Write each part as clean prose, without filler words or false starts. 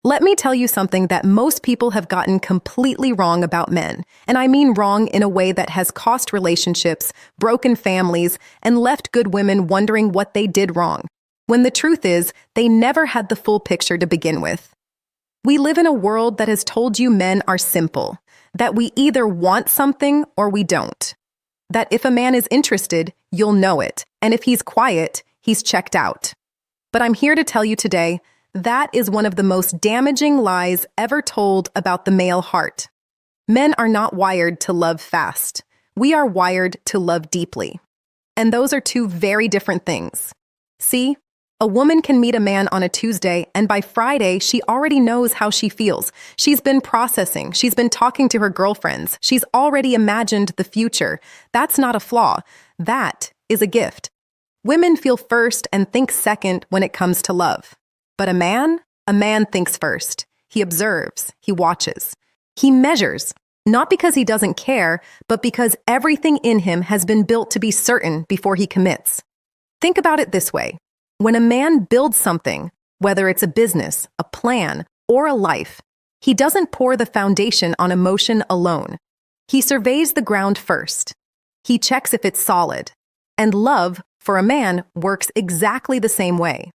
Let me tell you something that most people have gotten completely wrong about men. And I mean wrong in a way that has cost relationships, broken families, and left good women wondering what they did wrong. When the truth is, they never had the full picture to begin with. We live in a world that has told you men are simple, that we either want something or we don't. That if a man is interested, you'll know it, and if he's quiet, he's checked out. But I'm here to tell you today, that is one of the most damaging lies ever told about the male heart. Men are not wired to love fast. We are wired to love deeply. And those are two very different things. See, a woman can meet a man on a Tuesday, and by Friday, she already knows how she feels. She's been processing. She's been talking to her girlfriends. She's already imagined the future. That's not a flaw. That is a gift. Women feel first and think second when it comes to love. But a man thinks first. He observes, he watches, he measures, not because he doesn't care, but because everything in him has been built to be certain before he commits. Think about it this way. When a man builds something, whether it's a business, a plan, or a life, he doesn't pour the foundation on emotion alone. He surveys the ground first. He checks if it's solid. And love, for a man, works exactly the same way.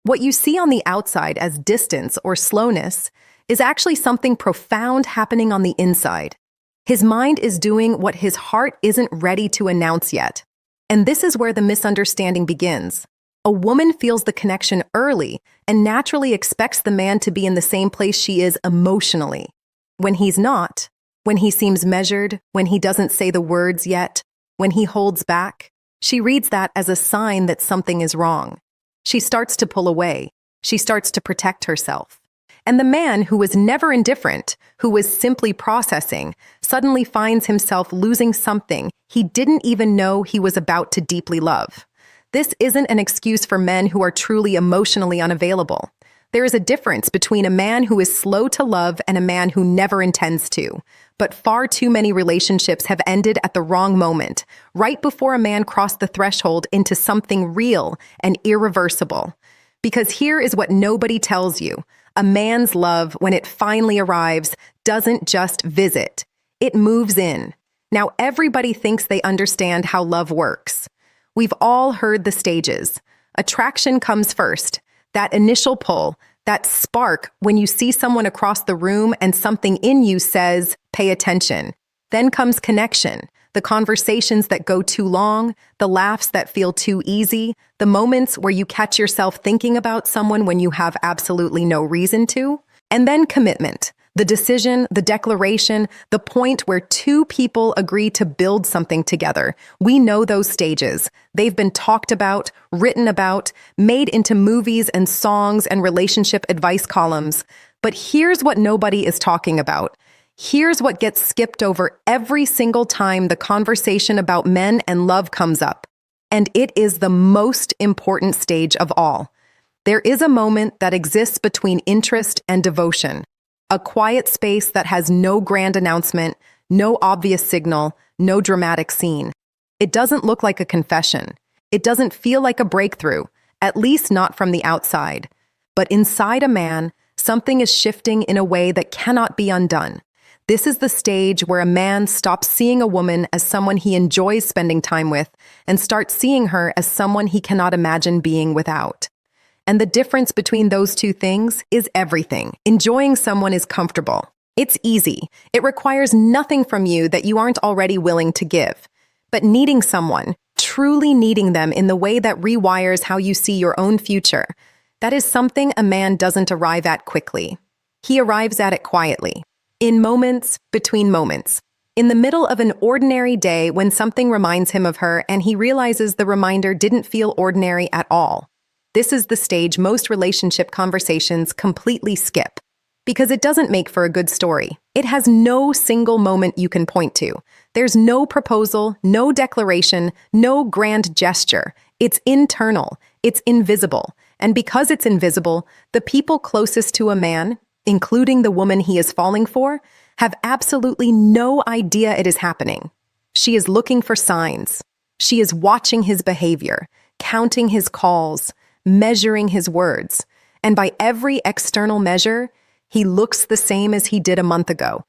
What you see on the outside as distance or slowness is actually something profound happening on the inside. His mind is doing what his heart isn't ready to announce yet. And this is where the misunderstanding begins. A woman feels the connection early and naturally expects the man to be in the same place she is emotionally. When he's not, when he seems measured, when he doesn't say the words yet, when he holds back, she reads that as a sign that something is wrong. She starts to pull away. She starts to protect herself. And the man who was never indifferent, who was simply processing, suddenly finds himself losing something he didn't even know he was about to deeply love. This isn't an excuse for men who are truly emotionally unavailable. There is a difference between a man who is slow to love and a man who never intends to. But far too many relationships have ended at the wrong moment, right before a man crossed the threshold into something real and irreversible. Because here is what nobody tells you. A man's love, when it finally arrives, doesn't just visit. It moves in. Now everybody thinks they understand how love works. We've all heard the stages. Attraction comes first. That initial pull, that spark when you see someone across the room and something in you says, pay attention. Then comes connection, the conversations that go too long, the laughs that feel too easy, the moments where you catch yourself thinking about someone when you have absolutely no reason to. And then commitment, the decision, the declaration, the point where two people agree to build something together. We know those stages. They've been talked about, written about, made into movies and songs and relationship advice columns. But here's what nobody is talking about. Here's what gets skipped over every single time the conversation about men and love comes up. And it is the most important stage of all. There is a moment that exists between interest and devotion. A quiet space that has no grand announcement, no obvious signal, no dramatic scene. It doesn't look like a confession. It doesn't feel like a breakthrough, at least not from the outside. But inside a man, something is shifting in a way that cannot be undone. This is the stage where a man stops seeing a woman as someone he enjoys spending time with and starts seeing her as someone he cannot imagine being without. And the difference between those two things is everything. Enjoying someone is comfortable. It's easy. It requires nothing from you that you aren't already willing to give. But needing someone, truly needing them in the way that rewires how you see your own future, that is something a man doesn't arrive at quickly. He arrives at it quietly, in moments between moments, in the middle of an ordinary day when something reminds him of her and he realizes the reminder didn't feel ordinary at all. This is the stage most relationship conversations completely skip, because it doesn't make for a good story. It has no single moment you can point to. There's no proposal, no declaration, no grand gesture. It's internal, it's invisible. And because it's invisible, the people closest to a man, including the woman he is falling for, have absolutely no idea it is happening. She is looking for signs. She is watching his behavior, counting his calls, measuring his words, and by every external measure, He looks the same as he did a month ago,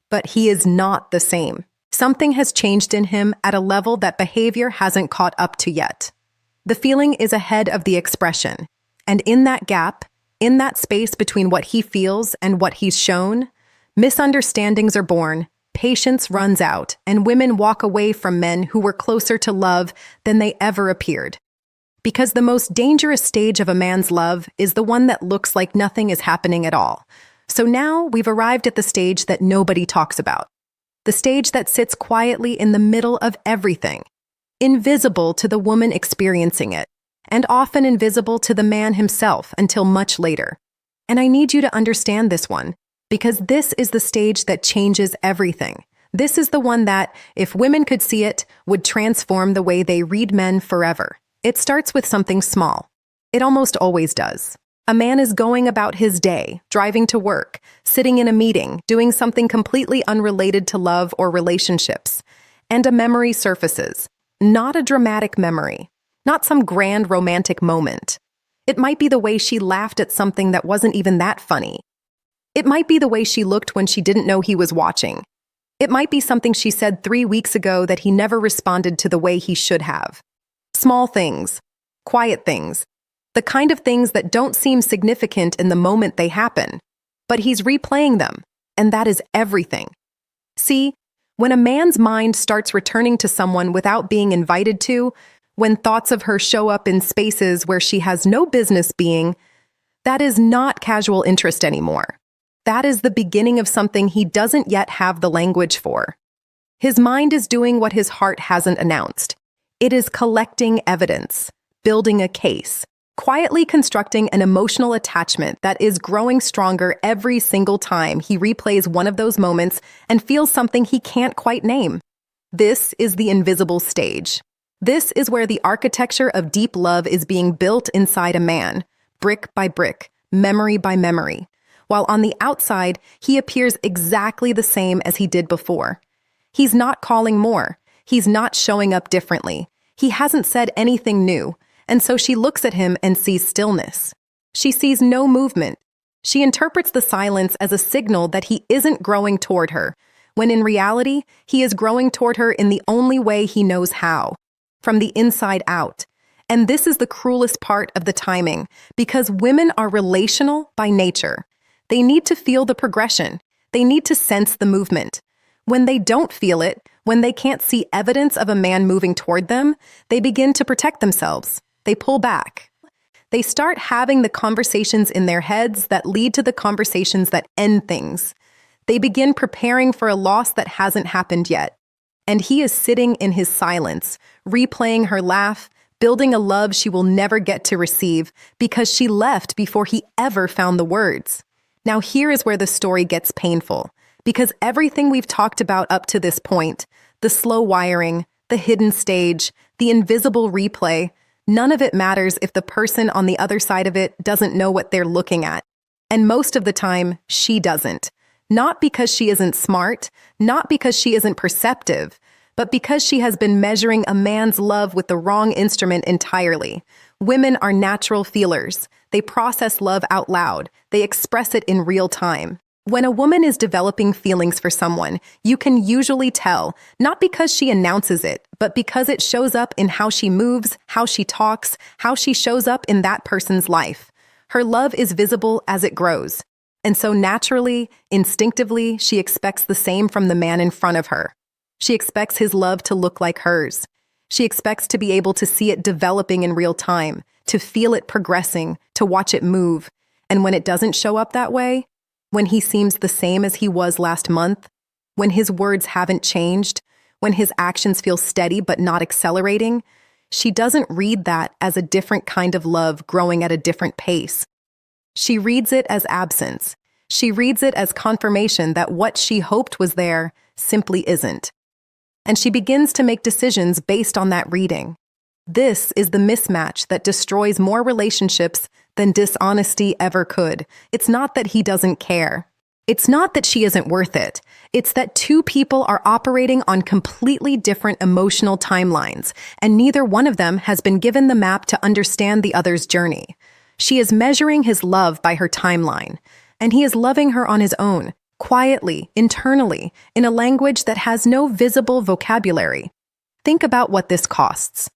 but he is not the same. Something has changed in him at a level that behavior hasn't caught up to yet. The feeling is ahead of the expression, and in that gap, in that space between what he feels and what he's shown, misunderstandings are born, patience runs out, and women walk away from men who were closer to love than they ever appeared. Because the most dangerous stage of a man's love is the one that looks like nothing is happening at all. So now we've arrived at the stage that nobody talks about. The stage that sits quietly in the middle of everything, invisible to the woman experiencing it, and often invisible to the man himself until much later. And I need you to understand this one, because this is the stage that changes everything. This is the one that, if women could see it, would transform the way they read men forever. It starts with something small. It almost always does. A man is going about his day, driving to work, sitting in a meeting, doing something completely unrelated to love or relationships, and a memory surfaces. Not a dramatic memory, not some grand romantic moment. It might be the way she laughed at something that wasn't even that funny. It might be the way she looked when she didn't know he was watching. It might be something she said 3 weeks ago that he never responded to the way he should have. Small things, quiet things, the kind of things that don't seem significant in the moment they happen, but he's replaying them, and that is everything. See, when a man's mind starts returning to someone without being invited to, when thoughts of her show up in spaces where she has no business being, that is not casual interest anymore. That is the beginning of something he doesn't yet have the language for. His mind is doing what his heart hasn't announced. It is collecting evidence, building a case, quietly constructing an emotional attachment that is growing stronger every single time he replays one of those moments and feels something he can't quite name. This is the invisible stage. This is where the architecture of deep love is being built inside a man, brick by brick, memory by memory, while on the outside, he appears exactly the same as he did before. He's not calling more. He's not showing up differently. He hasn't said anything new, and so she looks at him and sees stillness. She sees no movement. She interprets the silence as a signal that he isn't growing toward her, when in reality, he is growing toward her in the only way he knows how, from the inside out. And this is the cruelest part of the timing, because women are relational by nature. They need to feel the progression. They need to sense the movement. When they don't feel it, when they can't see evidence of a man moving toward them, they begin to protect themselves. They pull back. They start having the conversations in their heads that lead to the conversations that end things. They begin preparing for a loss that hasn't happened yet. And he is sitting in his silence, replaying her laugh, building a love she will never get to receive because she left before he ever found the words. Now here is where the story gets painful, because everything we've talked about up to this point, the slow wiring, the hidden stage, the invisible replay, none of it matters if the person on the other side of it doesn't know what they're looking at. And most of the time, she doesn't. Not because she isn't smart, not because she isn't perceptive, but because she has been measuring a man's love with the wrong instrument entirely. Women are natural feelers. They process love out loud. They express it in real time. When a woman is developing feelings for someone, you can usually tell, not because she announces it, but because it shows up in how she moves, how she talks, how she shows up in that person's life. Her love is visible as it grows. And so naturally, instinctively, she expects the same from the man in front of her. She expects his love to look like hers. She expects to be able to see it developing in real time, to feel it progressing, to watch it move. And when it doesn't show up that way, when he seems the same as he was last month, when his words haven't changed, when his actions feel steady but not accelerating, she doesn't read that as a different kind of love growing at a different pace. She reads it as absence. She reads it as confirmation that what she hoped was there simply isn't. And she begins to make decisions based on that reading. This is the mismatch that destroys more relationships than dishonesty ever could. It's not that he doesn't care. It's not that she isn't worth it. It's that two people are operating on completely different emotional timelines, and neither one of them has been given the map to understand the other's journey. She is measuring his love by her timeline, And he is loving her on his own, quietly, internally, in a language that has no visible vocabulary. Think about what this costs.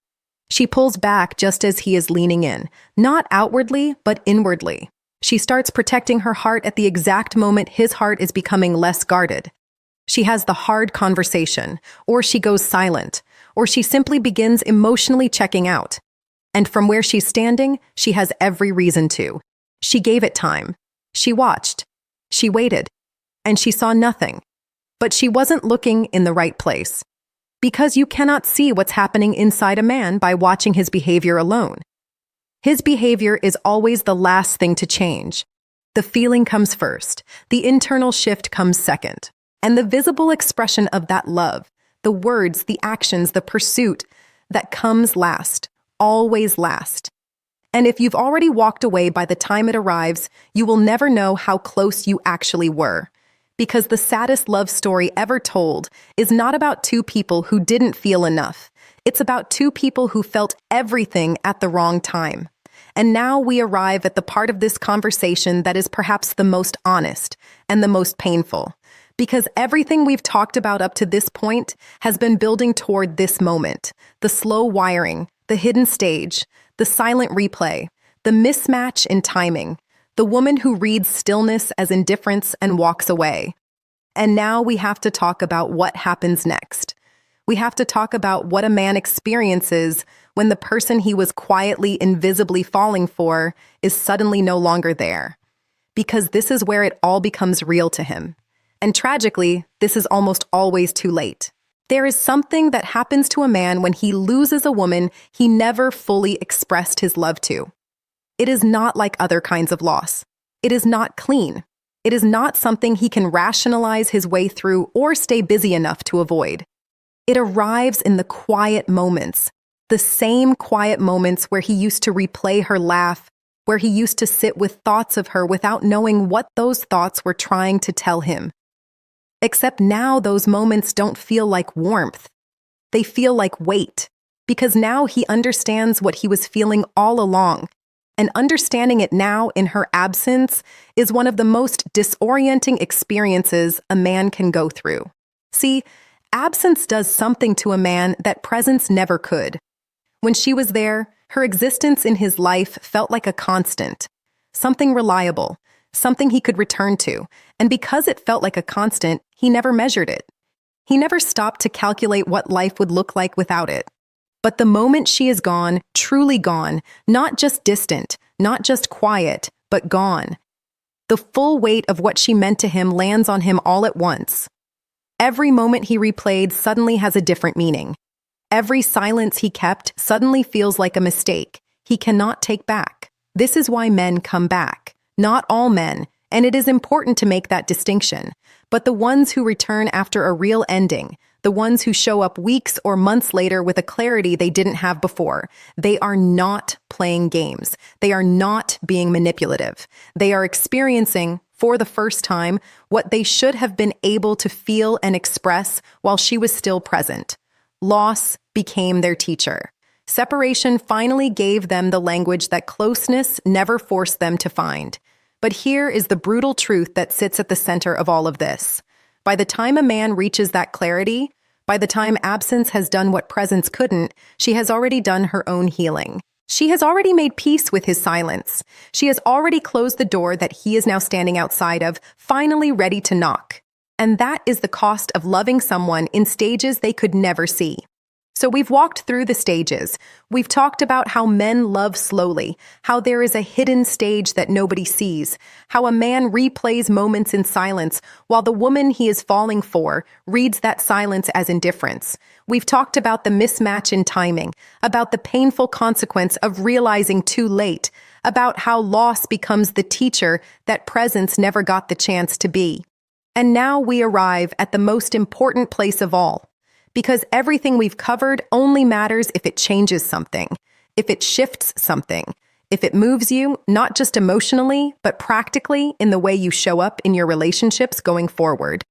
She pulls back just as he is leaning in, not outwardly, but inwardly. She starts protecting her heart at the exact moment his heart is becoming less guarded. She has the hard conversation, or she goes silent, or she simply begins emotionally checking out. And from where she's standing, she has every reason to. She gave it time. She watched. She waited. And she saw nothing. But she wasn't looking in the right place. Because you cannot see what's happening inside a man by watching his behavior alone. His behavior is always the last thing to change. The feeling comes first, the internal shift comes second, and the visible expression of that love, the words, the actions, the pursuit, that comes last, always last. And if you've already walked away by the time it arrives, you will never know how close you actually were. Because the saddest love story ever told is not about two people who didn't feel enough. It's about two people who felt everything at the wrong time. And now we arrive at the part of this conversation that is perhaps the most honest and the most painful. Because everything we've talked about up to this point has been building toward this moment. The slow wiring, the hidden stage, the silent replay, the mismatch in timing, the woman who reads stillness as indifference and walks away. And now we have to talk about what happens next. We have to talk about what a man experiences when the person he was quietly, invisibly falling for is suddenly no longer there. Because this is where it all becomes real to him. And tragically, this is almost always too late. There is something that happens to a man when he loses a woman he never fully expressed his love to. It is not like other kinds of loss. It is not clean. It is not something he can rationalize his way through or stay busy enough to avoid. It arrives in the quiet moments, the same quiet moments where he used to replay her laugh, where he used to sit with thoughts of her without knowing what those thoughts were trying to tell him. Except now those moments don't feel like warmth. They feel like weight, because now he understands what he was feeling all along. And understanding it now in her absence is one of the most disorienting experiences a man can go through. See, absence does something to a man that presence never could. When she was there, her existence in his life felt like a constant, something reliable, something he could return to. And because it felt like a constant, he never measured it. He never stopped to calculate what life would look like without it. But the moment she is gone, truly gone, not just distant, not just quiet, but gone, the full weight of what she meant to him lands on him all at once. Every moment he replayed suddenly has a different meaning. Every silence he kept suddenly feels like a mistake he cannot take back. This is why men come back. Not all men, and it is important to make that distinction. But the ones who return after a real ending, the ones who show up weeks or months later with a clarity they didn't have before, they are not playing games. They are not being manipulative. They are experiencing, for the first time, what they should have been able to feel and express while she was still present. Loss became their teacher. Separation finally gave them the language that closeness never forced them to find. But here is the brutal truth that sits at the center of all of this. By the time a man reaches that clarity, by the time absence has done what presence couldn't, she has already done her own healing. She has already made peace with his silence. She has already closed the door that he is now standing outside of, finally ready to knock. And that is the cost of loving someone in stages they could never see. So we've walked through the stages. We've talked about how men love slowly, how there is a hidden stage that nobody sees, how a man replays moments in silence while the woman he is falling for reads that silence as indifference. We've talked about the mismatch in timing, about the painful consequence of realizing too late, about how loss becomes the teacher that presence never got the chance to be. And now we arrive at the most important place of all. Because everything we've covered only matters if it changes something, if it shifts something, if it moves you, not just emotionally, but practically in the way you show up in your relationships going forward.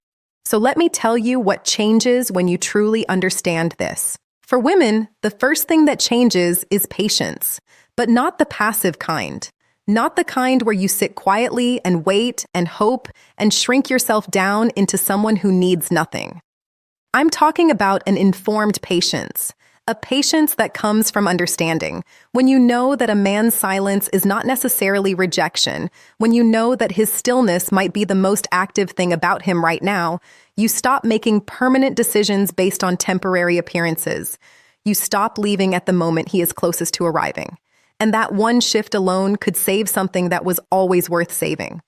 So let me tell you what changes when you truly understand this. For women, the first thing that changes is patience, but not the passive kind. Not the kind where you sit quietly and wait and hope and shrink yourself down into someone who needs nothing. I'm talking about an informed patience, a patience that comes from understanding, when you know that a man's silence is not necessarily rejection, when you know that his stillness might be the most active thing about him right now. You stop making permanent decisions based on temporary appearances. You stop leaving at the moment he is closest to arriving. And that one shift alone could save something that was always worth saving.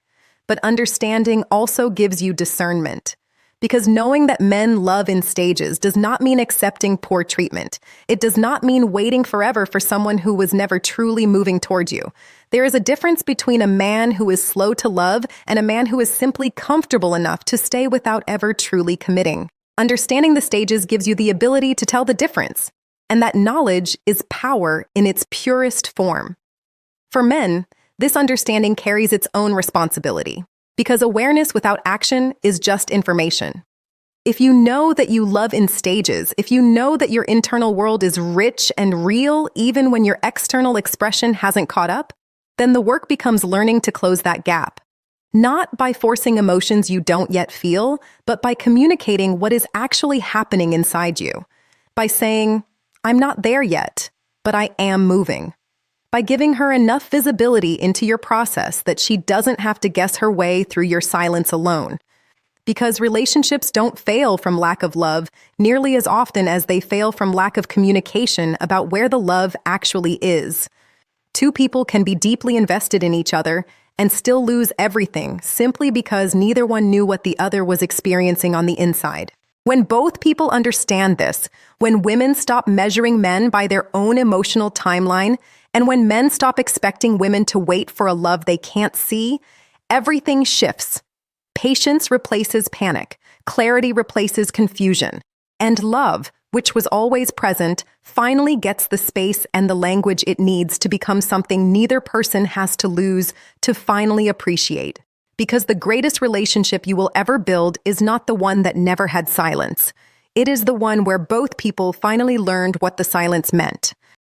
But understanding also gives you discernment. Because knowing that men love in stages does not mean accepting poor treatment. It does not mean waiting forever for someone who was never truly moving toward you. There is a difference between a man who is slow to love and a man who is simply comfortable enough to stay without ever truly committing. Understanding the stages gives you the ability to tell the difference. And that knowledge is power in its purest form. For men, this understanding carries its own responsibility, because awareness without action is just information. If you know that you love in stages, if you know that your internal world is rich and real even when your external expression hasn't caught up, then the work becomes learning to close that gap. Not by forcing emotions you don't yet feel, but by communicating what is actually happening inside you. By saying, "I'm not there yet, but I am moving." By giving her enough visibility into your process that she doesn't have to guess her way through your silence alone. Because relationships don't fail from lack of love nearly as often as they fail from lack of communication about where the love actually is. Two people can be deeply invested in each other and still lose everything simply because neither one knew what the other was experiencing on the inside. When both people understand this, when women stop measuring men by their own emotional timeline, and when men stop expecting women to wait for a love they can't see, everything shifts. Patience replaces panic, clarity replaces confusion, and love, which was always present, finally gets the space and the language it needs to become something neither person has to lose to finally appreciate. Because the greatest relationship you will ever build is not the one that never had silence. It is the one where both people finally learned what the silence meant.